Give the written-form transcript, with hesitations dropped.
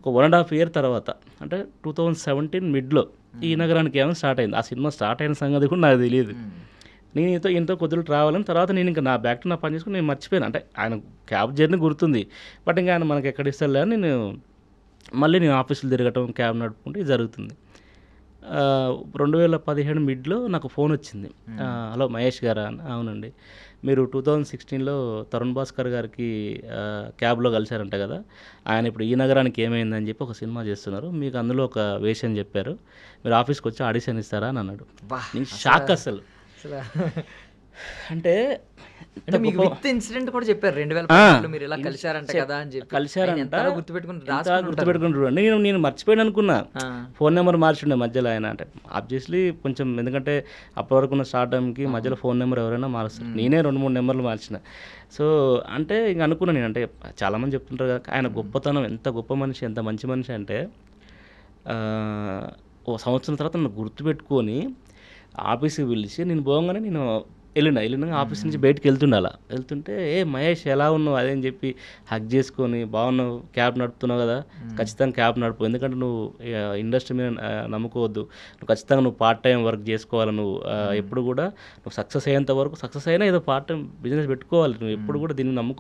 ఒక 1.5 ఇయర్ తర్వాత అంటే 2017 మిడ్‌లో ఈ నగరానికి ఏమో స్టార్ట్ అయింది. ఆ సినిమా స్టార్ట్ అయిన సంగతి కూడా నాకు తెలీదు. నేను ఈయనతో కొద్దిగా ట్రావెల్ అయిన తర్వాత నేను ఇంకా నా బ్యాక్ టు నా పని చేసుకొని నేను మర్చిపోయాను. అంటే ఆయన క్యాబ్ జర్నీ గుర్తుంది. బట్ ఇంకా ఆయన మనకి ఎక్కడ ఇస్తాడులే అని నేను ఆఫీసులు తిరగటం, క్యాబ్ నడుపుకుంటే ఇది జరుగుతుంది. 2017 మిడ్‌లో నాకు ఫోన్ వచ్చింది. హలో మహేష్ గారా? అవునండి. మీరు 2016లో తరుణ్ భాస్కర్ గారికి క్యాబ్‌లో కలిసారంట కదా! ఆయన ఇప్పుడు ఈ నగరానికి ఏమైందని చెప్పి ఒక సినిమా చేస్తున్నారు. మీకు అందులో ఒక వేషం చెప్పారు. మీరు ఆఫీస్‌కి వచ్చి ఆడిషన్ ఇస్తారా అని అన్నాడు. నేను షాక్ అసలు. అంటే మీకు విత్ ఇన్సిడెంట్ కూడా చెప్పారు 2010లో మీరు ఇలా కలిశారంట కదా అని చెప్పి. కలిశారంట. గుర్తుపెట్టుకుని చూడండి. నేను మర్చిపోయాను అనుకున్నా. ఫోన్ నెంబర్ మార్చుండే మధ్యలో ఆయన. అంటే ఆబ్వియస్లీ కొంచెం ఎందుకంటే అప్పటి వరకు ఉన్న స్టార్టమ్కి మధ్యలో ఫోన్ నెంబర్ ఎవరైనా మారుస్తారు. నేనే 2-3 నెంబర్లు మార్చిన. సో అంటే ఇంక అనుకున్నాను నేను. అంటే చాలామంది చెప్తుంటారు కదా ఆయన గొప్పతనం, ఎంత గొప్ప మనిషి, ఎంత మంచి మనిషి అంటే ఓ సంవత్సరం తర్వాత నన్ను గుర్తుపెట్టుకొని ఆఫీస్కి పిలిచి నేను పోగానే నేను వెళ్ళినా ఆఫీస్ నుంచి బయటకు వెళ్తుంటే మహేష్ ఎలా ఉన్నావు అదేని చెప్పి హగ్ చేసుకొని బాగున్నావు, క్యాబ్ నడుపుతున్నావు కదా, ఖచ్చితంగా క్యాబ్ నడుపు, ఎందుకంటే నువ్వు ఇండస్ట్రీ మీద నమ్ముకోవద్దు, నువ్వు ఖచ్చితంగా నువ్వు పార్ట్ టైం వర్క్ చేసుకోవాలి, నువ్వు ఎప్పుడు కూడా నువ్వు సక్సెస్ అయ్యేంత వరకు సక్సెస్ అయినా ఏదో పార్ట్ టైం బిజినెస్ పెట్టుకోవాలి, నువ్వు ఎప్పుడు కూడా దీన్ని నమ్ముకో